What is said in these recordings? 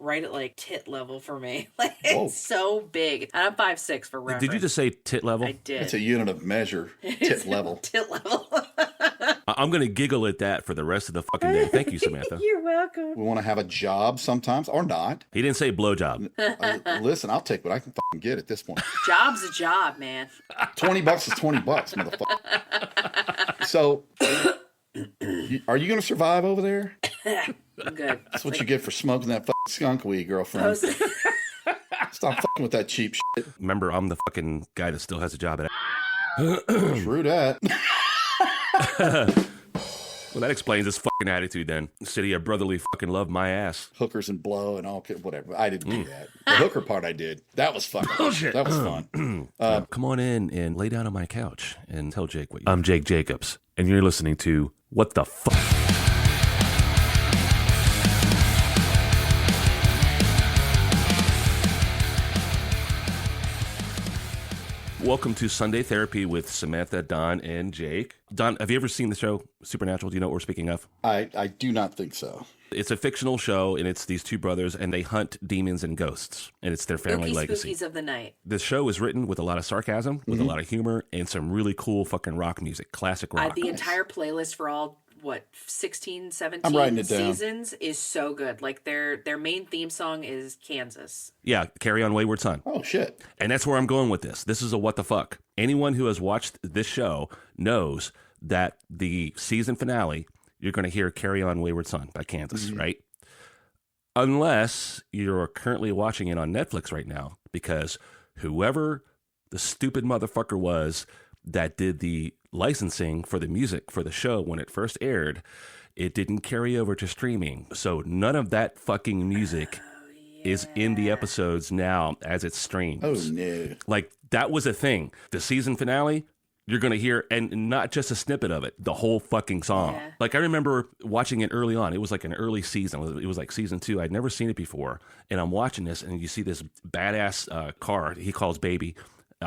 right at like tit level for me. Like it's so big. And I'm 5'6" for reference. Did you just say tit level? I did. It's a unit of measure. Tit level. Tit level. I'm going to giggle at that for the rest of the fucking day. Thank you, Samantha. You're welcome. We want to have a job sometimes or not. He didn't say blowjob. Listen, I'll take what I can fucking get at this point. Job's a job, man. $20 is $20, motherfucker. So, are you going to survive over there? I'm good. That's what you get for smoking that fucking skunk weed, girlfriend. Stop fucking with that cheap shit. Remember, I'm the fucking guy that still has a job at. True that. Well, that explains his fucking attitude then. City of brotherly fucking love my ass. Hookers and blow and all, whatever. I didn't do that. The hooker part I did. That was fucking. Bullshit. That was fun. Come on in and lay down on my couch and tell Jake what you... I'm Jake Jacobs, and you're listening to What the Fuck? Welcome to Sunday Therapy with Samantha, Don, and Jake. Don, have you ever seen the show Supernatural? Do you know what we're speaking of? I do not think so. It's a fictional show, and it's these two brothers, and they hunt demons and ghosts, and it's their family legacy. Spookies of the night. The show is written with a lot of sarcasm, with a lot of humor, and some really cool fucking rock music, classic rock. The entire playlist for all, 16, 17 I'm writing it down. seasons is so good. Like their main theme song is Kansas. Yeah, Carry On Wayward Son. Oh, shit. And that's where I'm going with this. This is a what the fuck. Anyone who has watched this show knows that the season finale, you're going to hear Carry On Wayward Son by Kansas, right? Unless you're currently watching it on Netflix right now, because whoever the stupid motherfucker was that did the licensing for the music for the show when it first aired, it didn't carry over to streaming. So none of that fucking music is in the episodes now as it streams. Oh, no. Like, that was a thing. The season finale, you're going to hear, and not just a snippet of it, the whole fucking song. Yeah. Like, I remember watching it early on. It was like an early season. It was like season 2. I'd never seen it before. And I'm watching this, and you see this badass car he calls Baby.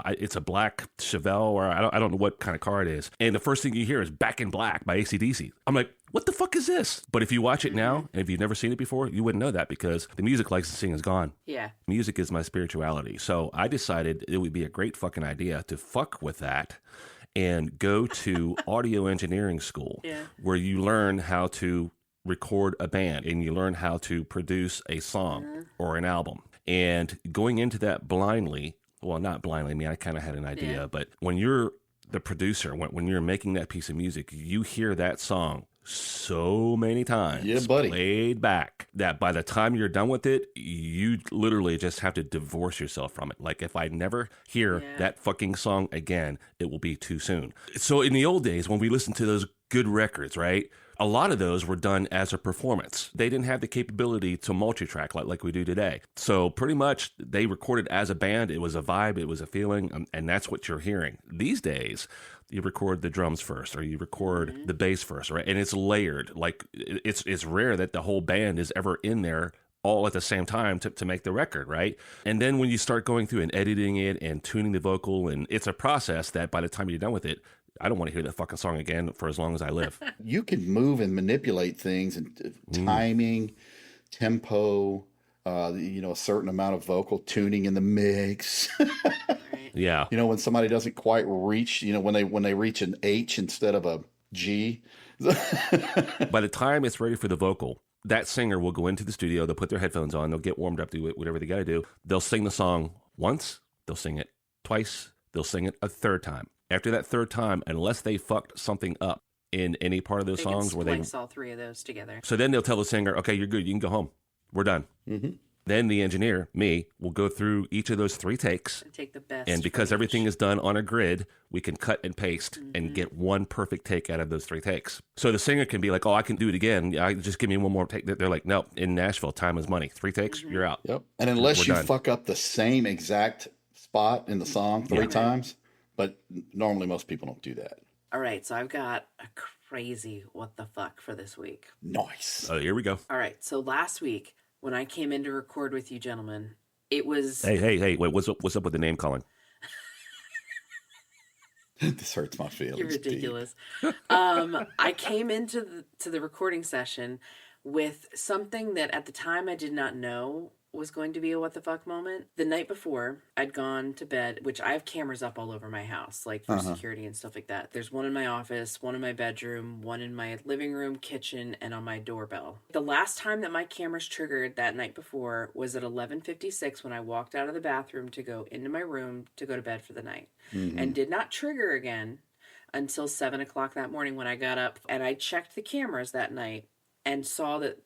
It's a black Chevelle, or I don't know what kind of car it is. And the first thing you hear is Back in Black by AC/DC. I'm like, what the fuck is this? But if you watch it now, and if you've never seen it before, you wouldn't know that because the music licensing is gone. Yeah. Music is my spirituality. So I decided it would be a great fucking idea to fuck with that and go to audio engineering school, where you learn how to record a band and you learn how to produce a song or an album. And going into that blindly, well, not blindly, I mean, I kind of had an idea, but when you're the producer, when you're making that piece of music, you hear that song so many times played back that by the time you're done with it, you literally just have to divorce yourself from it. Like, if I never hear that fucking song again, it will be too soon. So in the old days, when we listened to those good records, right, a lot of those were done as a performance. They didn't have the capability to multi-track like we do today. So pretty much they recorded as a band. It was a vibe. It was a feeling. And that's what you're hearing. These days, you record the drums first, or you record the bass first, right? And it's layered. Like, it's rare that the whole band is ever in there all at the same time to make the record, right? And then when you start going through and editing it and tuning the vocal, and it's a process that by the time you're done with it, I don't want to hear that fucking song again for as long as I live. You can move and manipulate things and timing, tempo, a certain amount of vocal tuning in the mix. Yeah. When somebody doesn't quite reach, when they reach an H instead of a G. By the time it's ready for the vocal, that singer will go into the studio, they'll put their headphones on, they'll get warmed up, do whatever they got to do. They'll sing the song once, they'll sing it twice, they'll sing it a third time. After that third time, unless they fucked something up in any part of those songs where they all three of those together. So then they'll tell the singer, okay, you're good. You can go home. We're done. Mm-hmm. Then the engineer, me, will go through each of those 3 takes. And take the best. And because everything is done on a grid, we can cut and paste and get one perfect take out of those 3 takes. So the singer can be like, oh, I can do it again. Just give me one more take. They're like, no, in Nashville, time is money. 3 takes, you're out. Yep. And unless you fuck up the same exact spot in the song 3 times, but normally most people don't do that. All right, so I've got a crazy what the fuck for this week. Nice. Here we go. All right, so last week when I came in to record with you gentlemen, it was... Hey, wait, what's up with the name calling? This hurts my feelings. You're ridiculous. I came into the recording session with something that at the time I did not know was going to be a what the fuck moment. The night before, I'd gone to bed, which I have cameras up all over my house, like for security and stuff like that. There's one in my office, one in my bedroom, one in my living room, kitchen, and on my doorbell. The last time that my cameras triggered that night before was at 11:56 when I walked out of the bathroom to go into my room to go to bed for the night, and did not trigger again until 7 o'clock that morning when I got up, and I checked the cameras that night and saw that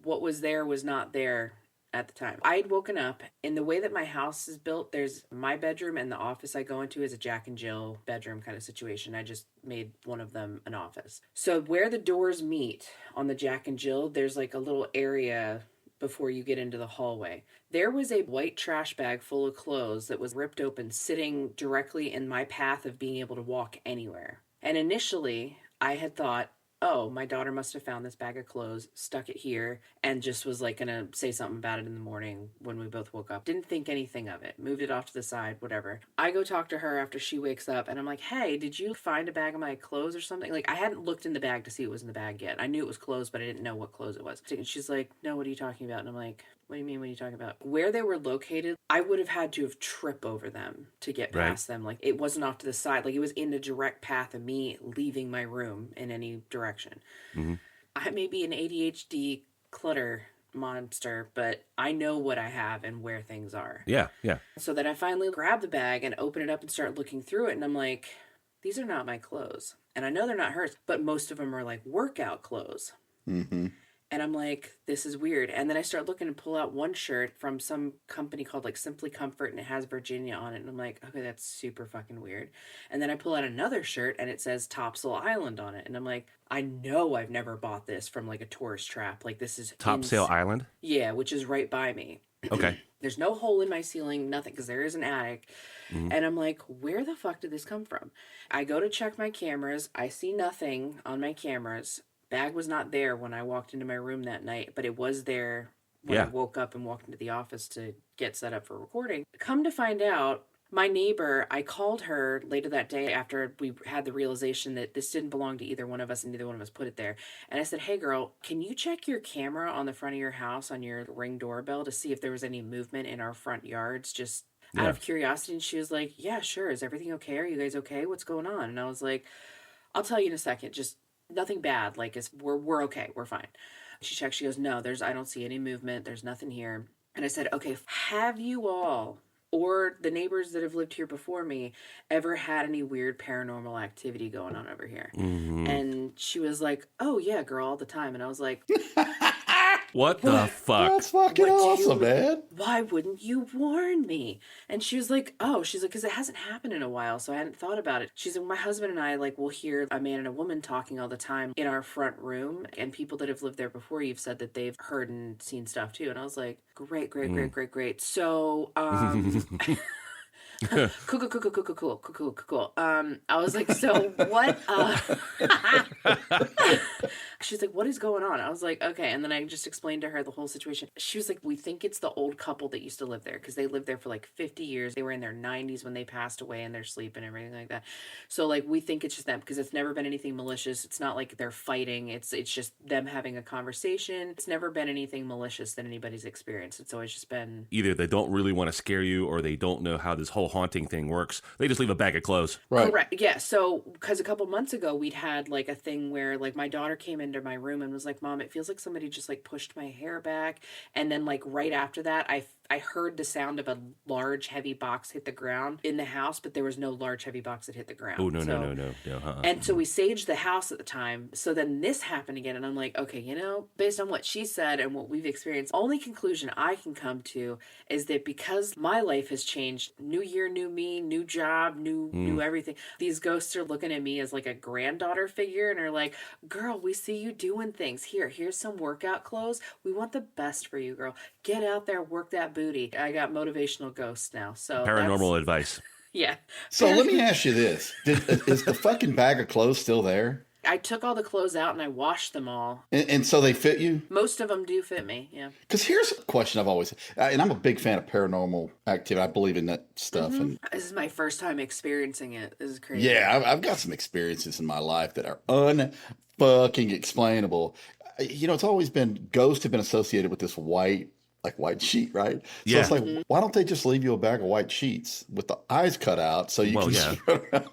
what was there was not there at the time. I had woken up, in the way that my house is built, there's my bedroom and the office I go into is a Jack and Jill bedroom kind of situation. I just made one of them an office. So where the doors meet on the Jack and Jill, there's like a little area before you get into the hallway. There was a white trash bag full of clothes that was ripped open, sitting directly in my path of being able to walk anywhere. And initially, I had thought, oh, my daughter must have found this bag of clothes, stuck it here, and just was like gonna say something about it in the morning when we both woke up. Didn't think anything of it. Moved it off to the side, whatever. I go talk to her after she wakes up, and I'm like, hey, did you find a bag of my clothes or something? Like, I hadn't looked in the bag to see what was in the bag yet. I knew it was clothes, but I didn't know what clothes it was. And she's like, no, what are you talking about? And I'm like, what do you mean, what are you talking about? Where they were located, I would have had to have tripped over them to get past them. Like, it wasn't off to the side. Like, it was in the direct path of me leaving my room in any direction. I may be an ADHD clutter monster, but I know what I have and where things are. Yeah. So that I finally grab the bag and open it up and start looking through it, and I'm like, these are not my clothes. And I know they're not hers, but most of them are like workout clothes. And I'm like, this is weird. And then I start looking and pull out one shirt from some company called like Simply Comfort, and it has Virginia on it. And I'm like, okay, that's super fucking weird. And then I pull out another shirt and it says Topsail Island on it. And I'm like, I know I've never bought this from like a tourist trap. Like, this is Topsail Island? Yeah, which is right by me. Okay. There's no hole in my ceiling, nothing, because there is an attic. And I'm like, where the fuck did this come from? I go to check my cameras. I see nothing on my cameras. Bag was not there when I walked into my room that night, but it was there when I woke up and walked into the office to get set up for recording. Come to find out, my neighbor, I called her later that day after we had the realization that this didn't belong to either one of us and neither one of us put it there. And I said, hey girl, can you check your camera on the front of your house on your Ring doorbell to see if there was any movement in our front yards, just out of curiosity? And she was like, yeah, sure. Is everything okay? Are you guys okay? What's going on? And I was like, I'll tell you in a second. Just nothing bad. Like, we're okay. We're fine. She checked. She goes, no, I don't see any movement. There's nothing here. And I said, okay, have you all, or the neighbors that have lived here before me, ever had any weird paranormal activity going on over here? And she was like, oh yeah, girl, all the time. And I was like, what the fuck? That's fucking awesome, man. Why wouldn't you warn me? And she was like, because it hasn't happened in a while, so I hadn't thought about it. She's like, my husband and I, like, will hear a man and a woman talking all the time in our front room, and people that have lived there before you've said that they've heard and seen stuff too. And I was like, great. So, cool. I was like, so what? She's like, what is going on? I was like, okay. And then I just explained to her the whole situation. She was like, we think it's the old couple that used to live there because they lived there for like 50 years. They were in their 90s when they passed away in their sleep and everything like that. So like, we think it's just them because it's never been anything malicious. It's not like they're fighting. It's just them having a conversation. It's never been anything malicious that anybody's experienced. It's always just been either they don't really want to scare you or they don't know how this whole haunting thing works. They just leave a bag of clothes. Right. Correct. Yeah. So, because a couple months ago, we'd had like a thing where like my daughter came into my room and was like, Mom, it feels like somebody just like pushed my hair back. And then like right after that, I heard the sound of a large heavy box hit the ground in the house, but there was no large heavy box that hit the ground. Oh, no. And so we saged the house at the time. So then this happened again. And I'm like, okay, based on what she said and what we've experienced, only conclusion I can come to is that because my life has changed, new year, new me, new job, new everything, these ghosts are looking at me as like a granddaughter figure and are like, girl, we see you doing things. Here's some workout clothes. We want the best for you, girl. Get out there, work that booty. I got motivational ghosts now. So paranormal advice. Yeah. So let me ask you this. Is the fucking bag of clothes still there? I took all the clothes out and I washed them all. And so they fit you? Most of them do fit me, yeah. Because here's a question I've always, and I'm a big fan of paranormal activity. I believe in that stuff. And this is my first time experiencing it. This is crazy. yeah, I've got some experiences in my life that are unfucking explainable. it's always been ghosts have been associated with this white sheet, right? So Yeah. it's like, why don't they just leave you a bag of white sheets with the eyes cut out so you can spread around,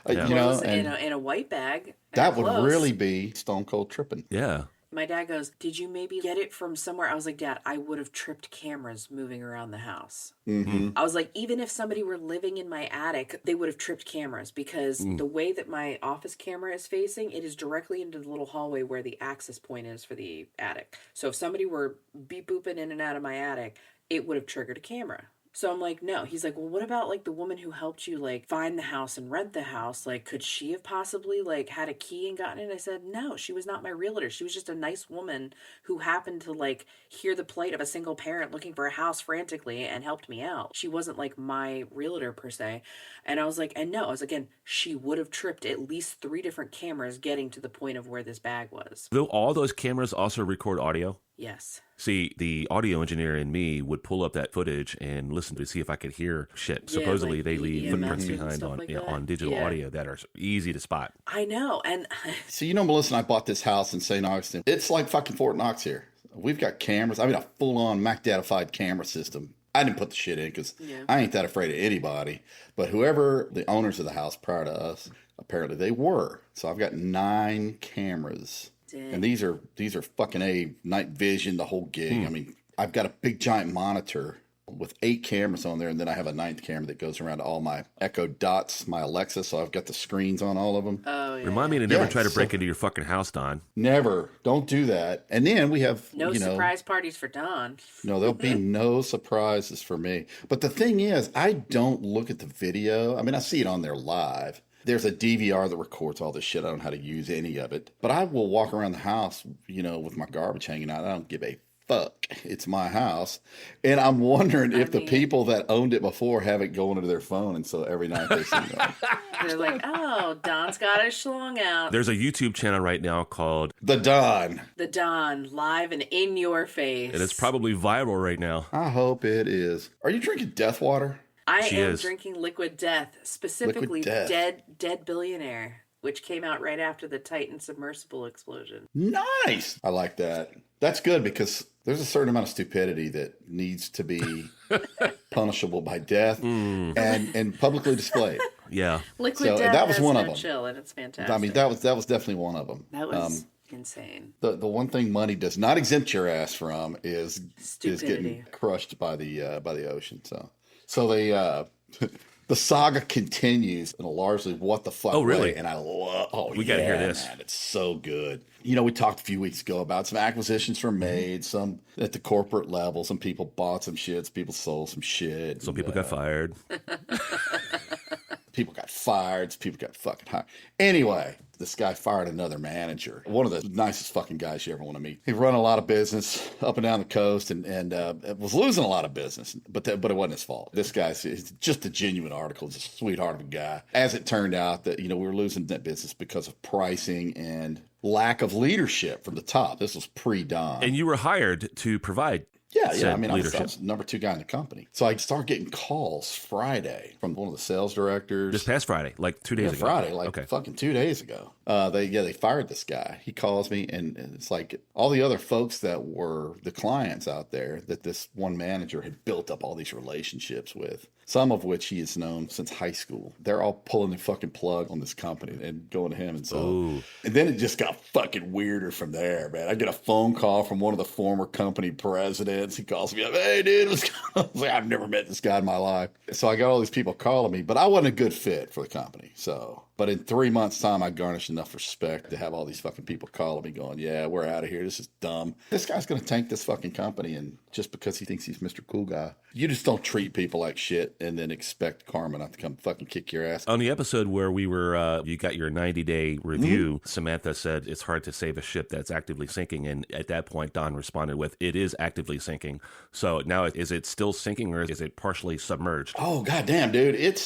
Well, in a white bag. That would really be stone cold tripping. Yeah. My dad goes, did you maybe get it from somewhere? I was like, Dad, I would have tripped cameras moving around the house. Mm-hmm. I was like, even if somebody were living in my attic, they would have tripped cameras because the way that my office camera is facing, it is directly into the little hallway where the access point is for the attic. So if somebody were beep booping in and out of my attic, it would have triggered a camera. So I'm like, no. He's like, well, what about like the woman who helped you like find the house and rent the house? Like, could she have possibly like had a key and gotten it? I said, no, she was not my realtor. She was just a nice woman who happened to like hear the plight of a single parent looking for a house frantically and helped me out. She wasn't like my realtor per se. And I was like, and no, I was again, she would have tripped at least 3 different cameras getting to the point of where this bag was. Though all those cameras also record audio? Yes. See, the audio engineer in me would pull up that footage and listen to see if I could hear shit. Supposedly, like they leave EMF footprints and behind stuff on like that. on digital audio that are easy to spot. I know. And So, Melissa and I bought this house in St. Augustine. It's like fucking Fort Knox here. We've got cameras. I mean, a full-on Mac-datified camera system. I didn't put the shit in because I ain't that afraid of anybody. But whoever the owners of the house prior to us, apparently they were. So I've got 9 cameras. Dang. And these are fucking night vision, the whole gig. I mean, I've got a big giant monitor with 8 cameras on there, and then I have a 9th camera that goes around to all my Echo Dots, my Alexa, so I've got the screens on all of them. Oh, yeah. Remind me to never try to break into your fucking house, Don. Never. Don't do that. And then we have, no surprise parties for Don. No, there'll be no surprises for me. But the thing is, I don't look at the video. I mean, I see it on there live. There's a DVR that records all this shit. I don't know how to use any of it. But I will walk around the house, with my garbage hanging out. I don't give a fuck. It's my house. And I'm wondering if the people that owned it before have it going into their phone. And so every night they see them. They're like, oh, Don's got his schlong out. There's a YouTube channel right now called The Don. The Don, live and in your face. And it's probably viral right now. I hope it is. Are you drinking Death Water? I am drinking Liquid Death, specifically Liquid Death. Dead Billionaire, which came out right after the Titan submersible explosion. Nice. I like that. That's good because there's a certain amount of stupidity that needs to be punishable by death and publicly displayed. Yeah. Liquid Death that was one of them. Chill, and it's fantastic. I mean, that was definitely one of them. That was insane. The one thing money does not exempt your ass from is stupidity. Getting crushed by the ocean. So they the saga continues in a largely what the fuck really? way, and I love. Oh, we got to hear this. Man, it's so good. We talked a few weeks ago about some acquisitions were made, some at the corporate level. Some people bought some shit, some people sold some shit. Some people got fired. People got fired. Some people got fucking hired. Anyway, this guy fired another manager. One of the nicest fucking guys you ever want to meet. He run a lot of business up and down the coast and was losing a lot of business, but it wasn't his fault. This guy's just a genuine article. He's a sweetheart of a guy. As it turned out that, we were losing that business because of pricing and lack of leadership from the top. This was pre-Don. And you were hired to provide Yeah. I mean, I was number 2 guy in the company. So I started getting calls Friday from one of the sales directors. This past Friday, like 2 days ago. Friday, fucking 2 days ago. They fired this guy. He calls me, and it's like all the other folks that were the clients out there that this one manager had built up all these relationships with, some of which he has known since high school. They're all pulling the fucking plug on this company and going to him. And so, and then it just got fucking weirder from there, man. I get a phone call from one of the former company presidents. He calls me up, hey, dude, what's going on? I was like, I've never met this guy in my life. So I got all these people calling me, but I wasn't a good fit for the company. But in 3 months' time, I garnished enough respect to have all these fucking people calling me going, yeah, we're out of here. This is dumb. This guy's going to tank this fucking company. And just because he thinks he's Mr. Cool Guy, you just don't treat people like shit and then expect karma not to come fucking kick your ass. On the episode where we were, you got your 90-day review, Samantha said it's hard to save a ship that's actively sinking. And at that point, Don responded with, it is actively sinking. So now, is it still sinking or is it partially submerged? Oh, goddamn, dude.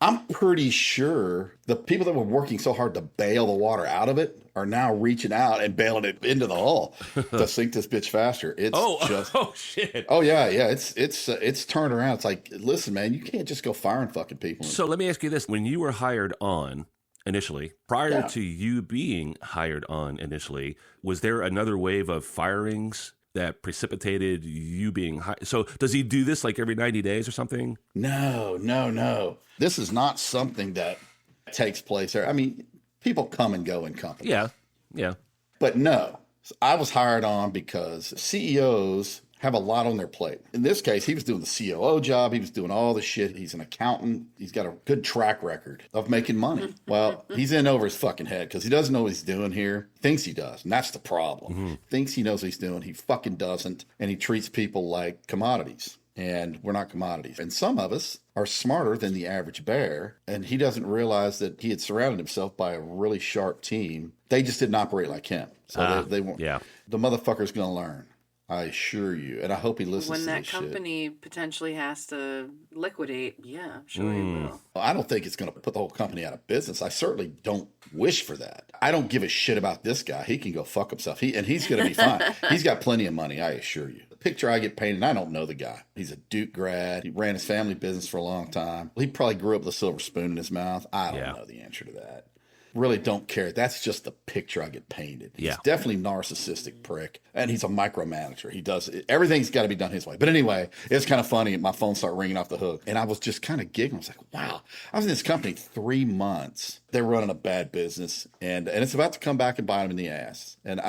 I'm pretty sure the people that were working so hard to bail the water out of it are now reaching out and bailing it into the hull to sink this bitch faster. Oh shit. Oh yeah. It's turned around. It's like, listen, man, you can't just go firing fucking people. So let me ask you this: when you were hired on, initially. Prior to you being hired on initially, was there another wave of firings that precipitated you being hired? So does he do this like every 90 days or something? No. This is not something that takes place there. I mean, people come and go in companies. Yeah. But no, I was hired on because CEOs have a lot on their plate. In this case, he was doing the COO job. He was doing all the shit. He's an accountant. He's got a good track record of making money. Well, he's in over his fucking head because he doesn't know what he's doing here. Thinks he does. And that's the problem. Thinks he knows what he's doing. He fucking doesn't. And he treats people like commodities. And we're not commodities. And some of us are smarter than the average bear. And he doesn't realize that he had surrounded himself by a really sharp team. They just didn't operate like him. So they won't. Yeah. The motherfucker's going to learn. I assure you. And I hope he listens to this shit. When that company potentially has to liquidate, yeah, I'm sure he will. I don't think it's going to put the whole company out of business. I certainly don't wish for that. I don't give a shit about this guy. He can go fuck himself. He's going to be fine. He's got plenty of money, I assure you. The picture I get painted, I don't know the guy. He's a Duke grad. He ran his family business for a long time. He probably grew up with a silver spoon in his mouth. I don't know the answer to that. Really don't care. That's just the picture I get painted. He's definitely narcissistic prick, and he's a micromanager. He does everything's got to be done his way. But anyway, it's kind of funny. My phone started ringing off the hook, and I was just kind of giggling. I was like, "Wow!" I was in this company 3 months. They're running a bad business, and it's about to come back and bite them in the ass. And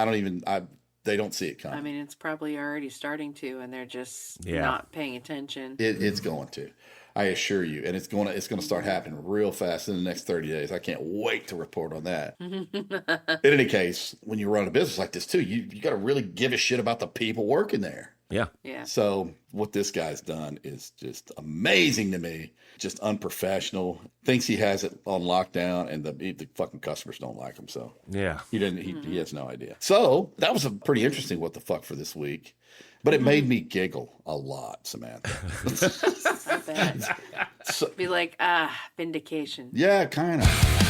they don't see it coming. I mean, it's probably already starting to, and they're just not paying attention. It's going to. I assure you, and it's going to start happening real fast in the next 30 days. I can't wait to report on that. In any case, when you run a business like this too, you got to really give a shit about the people working there. Yeah. So what this guy's done is just amazing to me. Just unprofessional. Thinks he has it on lockdown, and the fucking customers don't like him. So he has no idea. So that was a pretty interesting what the fuck for this week. But it made me giggle a lot, Samantha. I bet. Be like, vindication. Yeah, kind of.